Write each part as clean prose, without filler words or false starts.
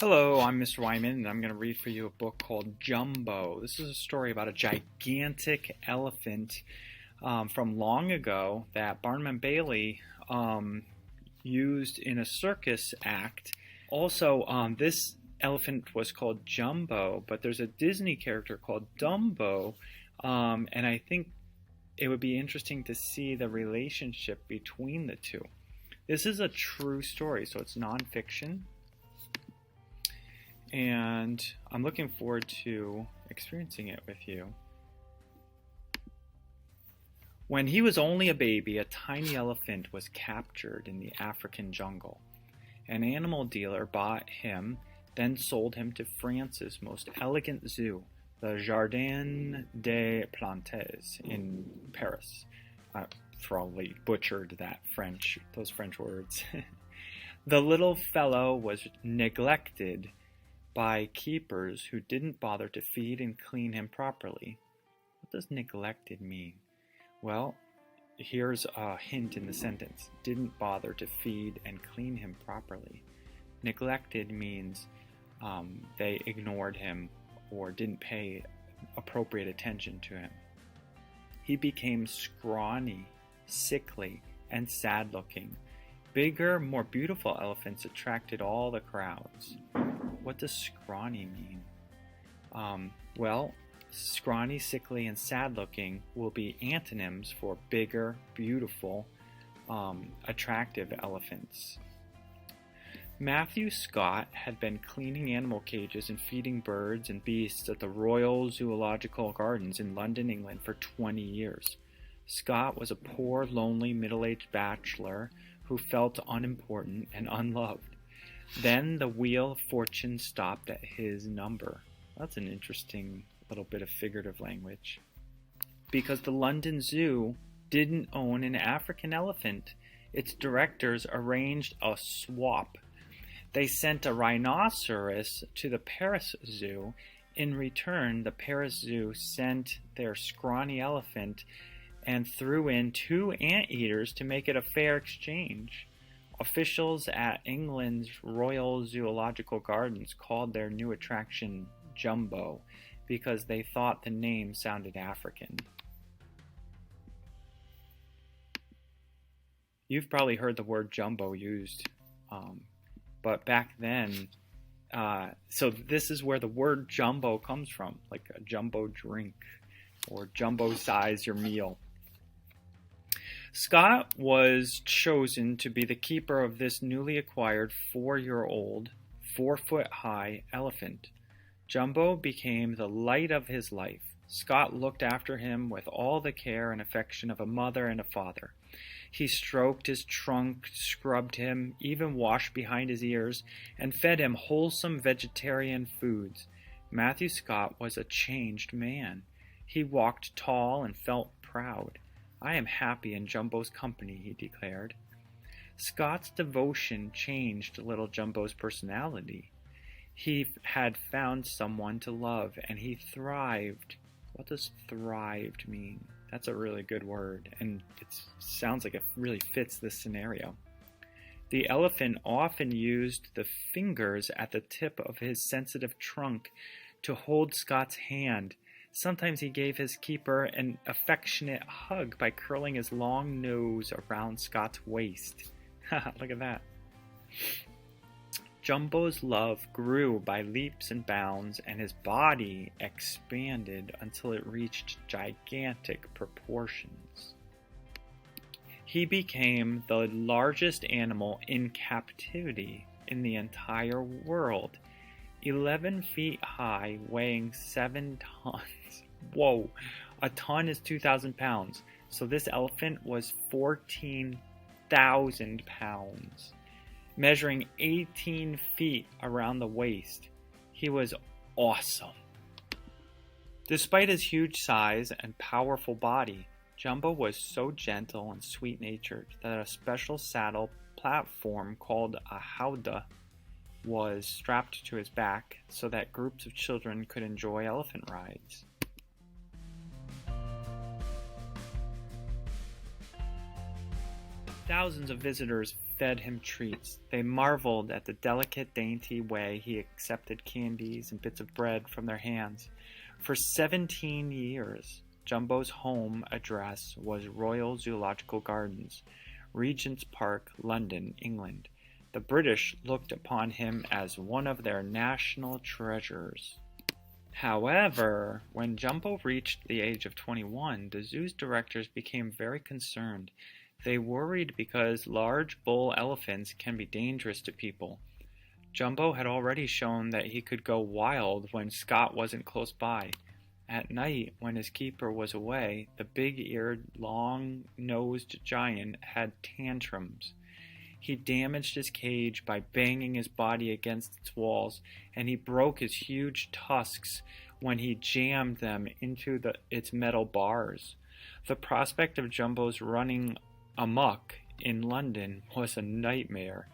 Hello, I'm Mr. Wyman, and I'm going to read for you a book called Jumbo. This is a story about a gigantic elephant from long ago that Barnum and Bailey used in a circus act. Also, this elephant was called Jumbo, but there's a Disney character called Dumbo, and I think it would be interesting to see the relationship between the two. This is a true story, so it's nonfiction. And I'm looking forward to experiencing it with you. When he was only a baby, a tiny elephant was captured in the African jungle. An animal dealer bought him, then sold him to France's most elegant zoo, the Jardin des Plantes in Paris. I probably butchered those French words. The little fellow was neglected by keepers who didn't bother to feed and clean him properly. What does neglected mean? Well, here's a hint in the sentence. Didn't bother to feed and clean him properly. Neglected means they ignored him or didn't pay appropriate attention to him. He became scrawny, sickly, and sad-looking. Bigger, more beautiful elephants attracted all the crowds. What does scrawny mean? Well, scrawny, sickly, and sad-looking will be antonyms for bigger, beautiful, attractive elephants. Matthew Scott had been cleaning animal cages and feeding birds and beasts at the Royal Zoological Gardens in London, England for 20 years. Scott was a poor, lonely, middle-aged bachelor who felt unimportant and unloved. Then the wheel of fortune stopped at his number. That's an interesting little bit of figurative language. Because the London Zoo didn't own an African elephant, its directors arranged a swap. They sent a rhinoceros to the Paris Zoo. In return, the Paris Zoo sent their scrawny elephant and threw in 2 anteaters to make it a fair exchange. Officials at England's Royal Zoological Gardens called their new attraction Jumbo because they thought the name sounded African. You've probably heard the word jumbo used, but back then, so this is where the word jumbo comes from, like a jumbo drink or jumbo size your meal. Scott was chosen to be the keeper of this newly acquired 4-year-old, 4-foot-high elephant. Jumbo became the light of his life. Scott looked after him with all the care and affection of a mother and a father. He stroked his trunk, scrubbed him, even washed behind his ears, and fed him wholesome vegetarian foods. Matthew Scott was a changed man. He walked tall and felt proud. I am happy in Jumbo's company, he declared. Scott's devotion changed little Jumbo's personality. He had found someone to love, and he thrived. What does thrived mean? That's a really good word, and it sounds like it really fits this scenario. The elephant often used the fingers at the tip of his sensitive trunk to hold Scott's hand. Sometimes he gave his keeper an affectionate hug by curling his long nose around Scott's waist. Look at that. Jumbo's love grew by leaps and bounds, and his body expanded until it reached gigantic proportions. He became the largest animal in captivity in the entire world. 11 feet high, weighing 7 tons. Whoa, a ton is 2,000 pounds. So this elephant was 14,000 pounds, measuring 18 feet around the waist. He was awesome. Despite his huge size and powerful body, Jumbo was so gentle and sweet-natured that a special saddle platform called a howdah was strapped to his back so that groups of children could enjoy elephant rides. Thousands of visitors fed him treats. They marveled at the delicate, dainty way he accepted candies and bits of bread from their hands. For 17 years, Jumbo's home address was Royal Zoological Gardens, Regent's Park, London, England. The British looked upon him as one of their national treasures. However, when Jumbo reached the age of 21, the zoo's directors became very concerned. They worried because large bull elephants can be dangerous to people. Jumbo had already shown that he could go wild when Scott wasn't close by. At night, when his keeper was away, the big-eared, long-nosed giant had tantrums. He damaged his cage by banging his body against its walls, and he broke his huge tusks when he jammed them into its metal bars. The prospect of Jumbo's running amok in London was a nightmare.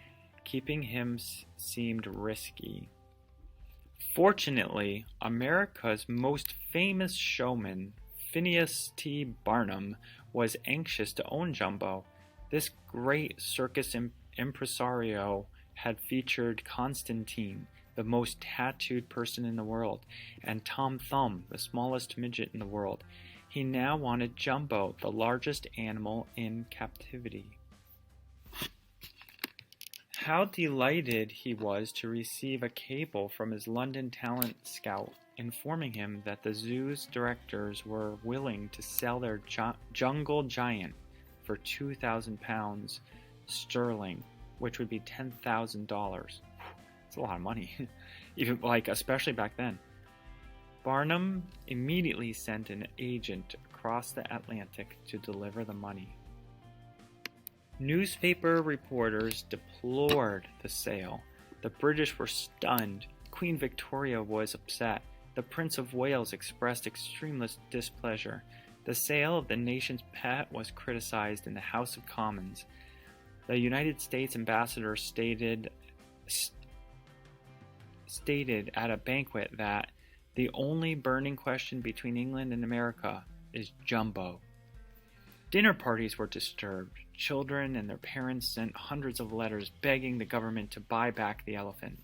Keeping him seemed risky. Fortunately, America's most famous showman, Phineas T. Barnum, was anxious to own Jumbo. This great circus impresario had featured Constantine, the most tattooed person in the world, and Tom Thumb, the smallest midget in the world. He now wanted Jumbo, the largest animal in captivity. How delighted he was to receive a cable from his London talent scout informing him that the zoo's directors were willing to sell their jungle giant for £2,000 sterling, which would be $10,000. It's a lot of money, even especially back then. Barnum immediately sent an agent across the Atlantic to deliver the money. Newspaper reporters deplored the sale. The British were stunned. Queen Victoria was upset. The Prince of Wales expressed extreme displeasure. The sale of the nation's pet was criticized in the House of Commons. The United States ambassador stated at a banquet that the only burning question between England and America is Jumbo. Dinner parties were disturbed. Children and their parents sent hundreds of letters begging the government to buy back the elephant.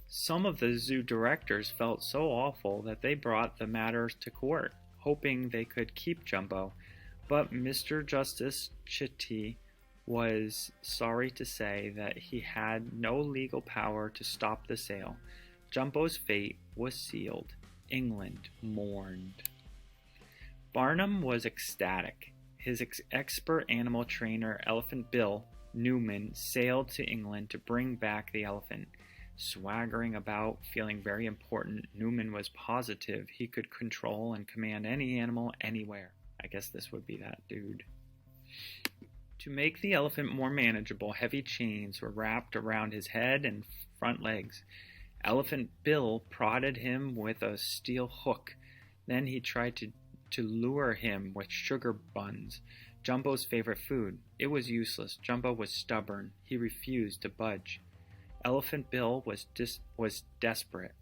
Some of the zoo directors felt so awful that they brought the matter to court, hoping they could keep Jumbo. But Mr. Justice Chitty was sorry to say that he had no legal power to stop the sale. Jumbo's fate was sealed. England mourned. Barnum was ecstatic. His expert animal trainer, Elephant Bill Newman, sailed to England to bring back the elephant. Swaggering about, feeling very important, Newman was positive he could control and command any animal anywhere. I guess this would be that dude. To make the elephant more manageable, heavy chains were wrapped around his head and front legs. Elephant Bill prodded him with a steel hook. Then he tried to lure him with sugar buns, Jumbo's favorite food. It was useless. Jumbo was stubborn. He refused to budge. Elephant Bill was desperate.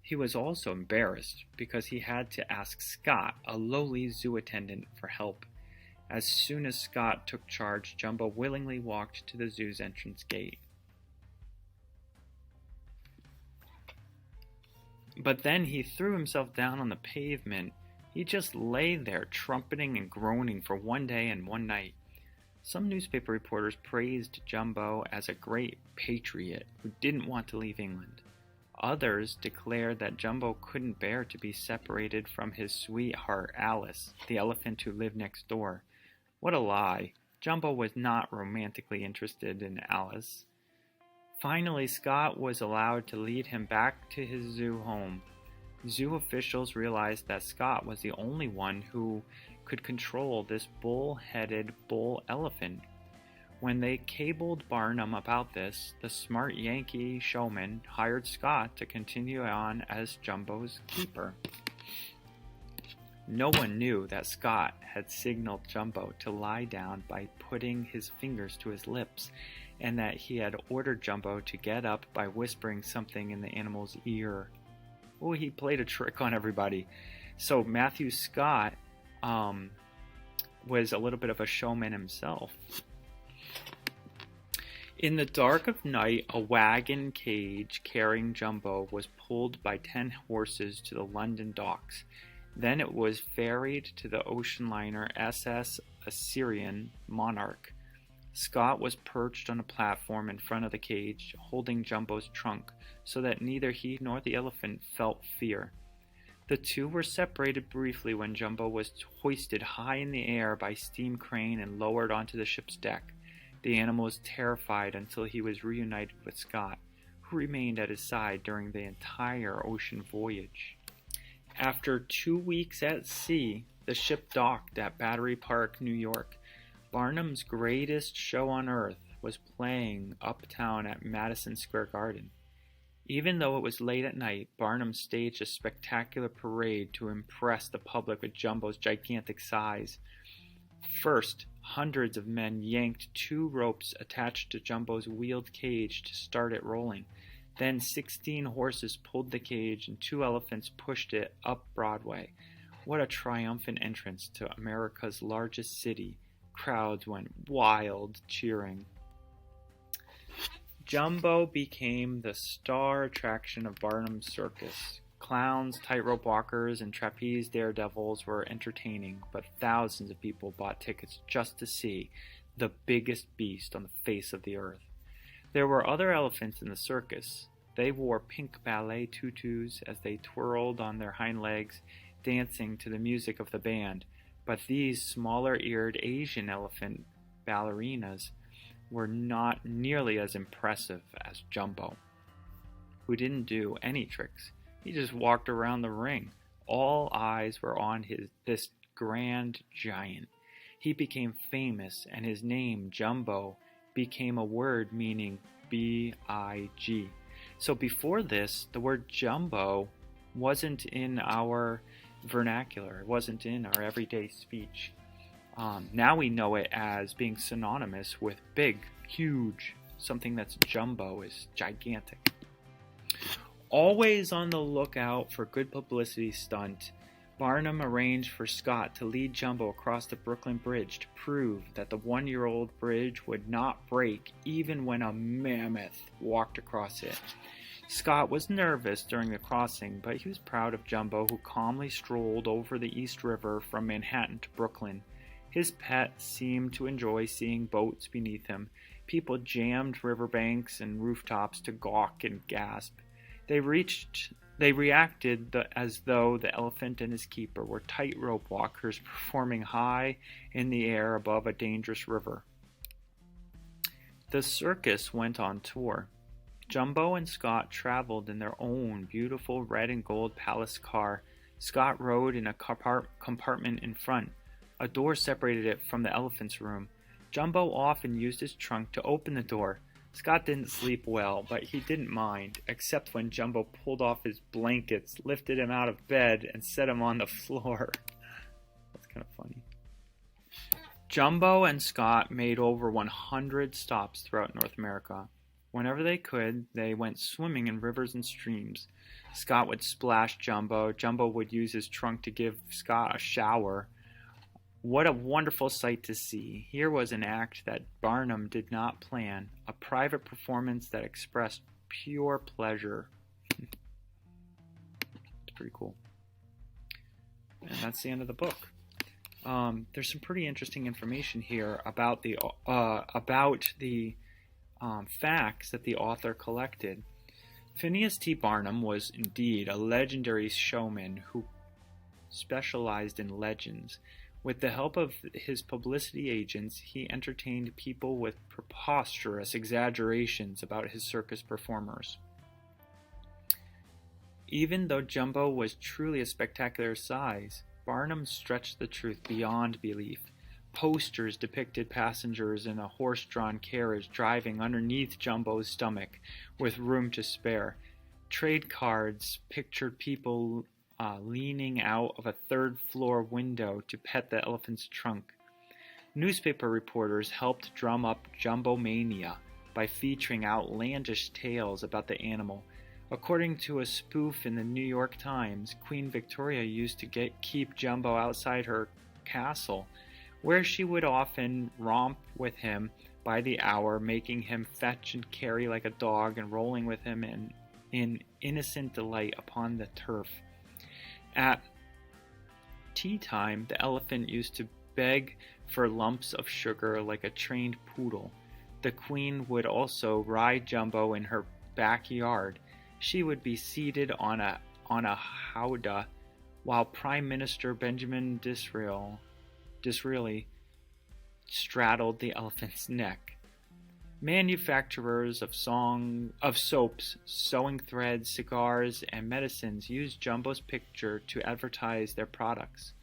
He was also embarrassed because he had to ask Scott, a lowly zoo attendant, for help. As soon as Scott took charge, Jumbo willingly walked to the zoo's entrance gate. But then he threw himself down on the pavement. He just lay there, trumpeting and groaning for one day and one night. Some newspaper reporters praised Jumbo as a great patriot who didn't want to leave England. Others declared that Jumbo couldn't bear to be separated from his sweetheart Alice, the elephant who lived next door. What a lie. Jumbo was not romantically interested in Alice. Finally, Scott was allowed to lead him back to his zoo home. Zoo officials realized that Scott was the only one who could control this bull-headed bull elephant. When they cabled Barnum about this, the smart Yankee showman hired Scott to continue on as Jumbo's keeper. No one knew that Scott had signaled Jumbo to lie down by putting his fingers to his lips, and that he had ordered Jumbo to get up by whispering something in the animal's ear. Oh, he played a trick on everybody. So Matthew Scott was a little bit of a showman himself. In the dark of night, a wagon cage carrying Jumbo was pulled by 10 horses to the London docks. Then it was ferried to the ocean liner SS Assyrian Monarch. Scott was perched on a platform in front of the cage, holding Jumbo's trunk, so that neither he nor the elephant felt fear. The two were separated briefly when Jumbo was hoisted high in the air by steam crane and lowered onto the ship's deck. The animal was terrified until he was reunited with Scott, who remained at his side during the entire ocean voyage. After 2 weeks at sea, the ship docked at Battery Park, New York. Barnum's greatest show on earth was playing uptown at Madison Square Garden. Even though it was late at night, Barnum staged a spectacular parade to impress the public with Jumbo's gigantic size. First, hundreds of men yanked 2 ropes attached to Jumbo's wheeled cage to start it rolling. Then 16 horses pulled the cage and 2 elephants pushed it up Broadway. What a triumphant entrance to America's largest city. Crowds went wild, cheering. Jumbo became the star attraction of Barnum's circus. Clowns, tightrope walkers, and trapeze daredevils were entertaining, but thousands of people bought tickets just to see the biggest beast on the face of the earth. There were other elephants in the circus. They wore pink ballet tutus as they twirled on their hind legs, dancing to the music of the band. But these smaller-eared Asian elephant ballerinas were not nearly as impressive as Jumbo, who didn't do any tricks. He just walked around the ring. All eyes were on this grand giant. He became famous, and his name, Jumbo, became a word meaning B-I-G. So before this, the word Jumbo wasn't in our vernacular. It wasn't in our everyday speech. Now we know it as being synonymous with big, huge. Something that's jumbo is gigantic. Always on the lookout for good publicity stunt, Barnum arranged for Scott to lead Jumbo across the Brooklyn Bridge to prove that the 1-year-old bridge would not break even when a mammoth walked across it. Scott was nervous during the crossing, but he was proud of Jumbo, who calmly strolled over the East River from Manhattan to Brooklyn. His pet seemed to enjoy seeing boats beneath him. People jammed riverbanks and rooftops to gawk and gasp. They reacted as though the elephant and his keeper were tightrope walkers performing high in the air above a dangerous river. The circus went on tour. Jumbo and Scott traveled in their own beautiful red and gold palace car. Scott rode in a compartment in front. A door separated it from the elephant's room. Jumbo often used his trunk to open the door. Scott didn't sleep well, but he didn't mind, except when Jumbo pulled off his blankets, lifted him out of bed, and set him on the floor. That's kind of funny. Jumbo and Scott made over 100 stops throughout North America. Whenever they could, they went swimming in rivers and streams. Scott would splash Jumbo. Jumbo would use his trunk to give Scott a shower. What a wonderful sight to see. Here was an act that Barnum did not plan, a private performance that expressed pure pleasure. It's pretty cool. And that's the end of the book. There's some pretty interesting information here about the facts that the author collected. Phineas T. Barnum was indeed a legendary showman who specialized in legends. With the help of his publicity agents, he entertained people with preposterous exaggerations about his circus performers. Even though Jumbo was truly a spectacular size, Barnum stretched the truth beyond belief. Posters depicted passengers in a horse-drawn carriage driving underneath Jumbo's stomach with room to spare. Trade cards pictured people leaning out of a third-floor window to pet the elephant's trunk. Newspaper reporters helped drum up Jumbo mania by featuring outlandish tales about the animal. According to a spoof in the New York Times, Queen Victoria used to keep Jumbo outside her castle, where she would often romp with him by the hour, making him fetch and carry like a dog and rolling with him in innocent delight upon the turf. At tea time, the elephant used to beg for lumps of sugar like a trained poodle. The queen would also ride Jumbo in her backyard. She would be seated on a howdah, while Prime Minister Benjamin Disraeli straddled the elephant's neck. Manufacturers of soaps, sewing threads, cigars, and medicines used Jumbo's picture to advertise their products.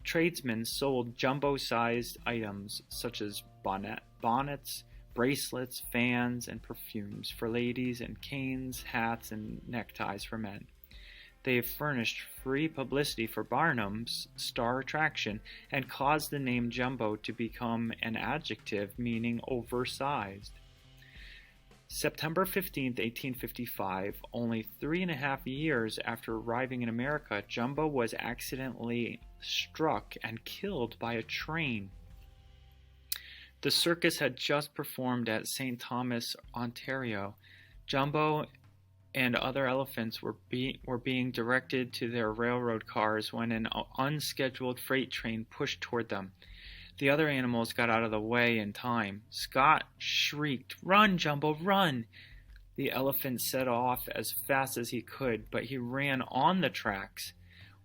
Tradesmen sold jumbo-sized items such as bonnets, bracelets, fans, and perfumes for ladies, and canes, hats, and neckties for men. They have furnished free publicity for Barnum's star attraction and caused the name Jumbo to become an adjective meaning oversized. September 15, 1855, only 3.5 years after arriving in America, Jumbo was accidentally struck and killed by a train. The circus had just performed at St. Thomas, Ontario. Jumbo and other elephants were being directed to their railroad cars when an unscheduled freight train pushed toward them. The other animals got out of the way in time. Scott shrieked, "Run, Jumbo, run!" The elephant set off as fast as he could, but he ran on the tracks.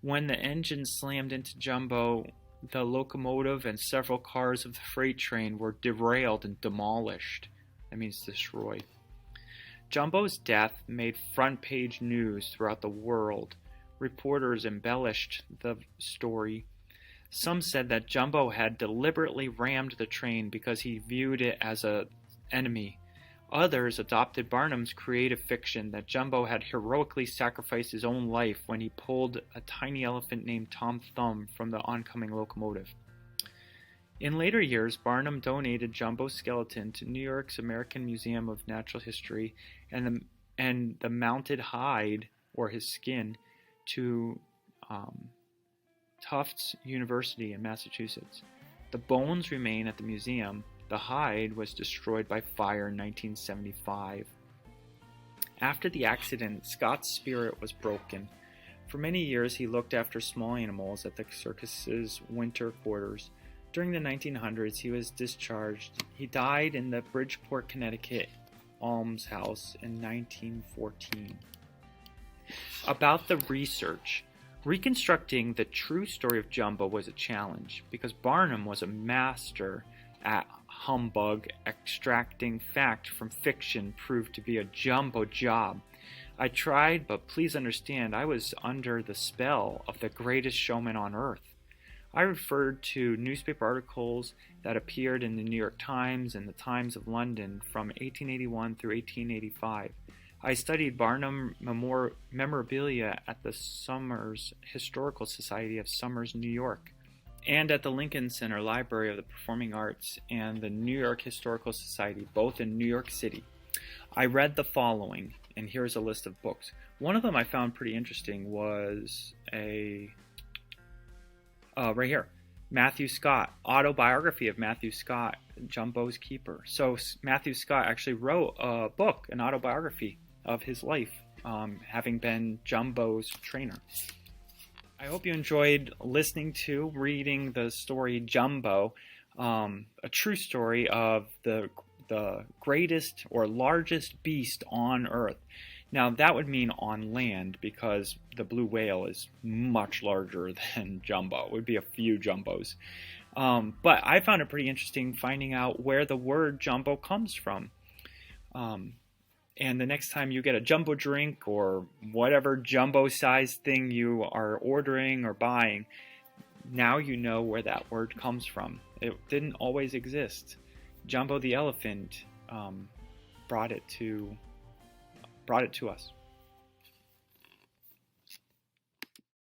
When the engine slammed into Jumbo, the locomotive and several cars of the freight train were derailed and demolished. That means destroyed. Jumbo's death made front-page news throughout the world. Reporters embellished the story. Some said that Jumbo had deliberately rammed the train because he viewed it as an enemy. Others adopted Barnum's creative fiction that Jumbo had heroically sacrificed his own life when he pulled a tiny elephant named Tom Thumb from the oncoming locomotive. In later years, Barnum donated Jumbo's skeleton to New York's American Museum of Natural History and the mounted hide, or his skin, to Tufts University in Massachusetts. The bones remain at the museum. The hide was destroyed by fire in 1975. After the accident, Scott's spirit was broken. For many years, he looked after small animals at the circus's winter quarters. During the 1900s, he was discharged. He died in the Bridgeport, Connecticut almshouse in 1914. About the research. Reconstructing the true story of Jumbo was a challenge because Barnum was a master at humbug. Extracting fact from fiction proved to be a jumbo job. I tried, but please understand, I was under the spell of the greatest showman on earth. I referred to newspaper articles that appeared in the New York Times and the Times of London from 1881 through 1885. I studied Barnum memorabilia at the Somers Historical Society of Somers, New York, and at the Lincoln Center Library of the Performing Arts and the New York Historical Society, both in New York City. I read the following, and here's a list of books. One of them I found pretty interesting was right here, Matthew Scott, autobiography of Matthew Scott, Jumbo's Keeper. So Matthew Scott actually wrote a book, an autobiography of his life, having been Jumbo's trainer. I hope you enjoyed reading the story Jumbo, a true story of the greatest or largest beast on Earth. Now, that would mean on land because the blue whale is much larger than Jumbo. It would be a few Jumbos. But I found it pretty interesting finding out where the word Jumbo comes from. And the next time you get a Jumbo drink or whatever Jumbo-sized thing you are ordering or buying, now you know where that word comes from. It didn't always exist. Jumbo the elephant brought it to us.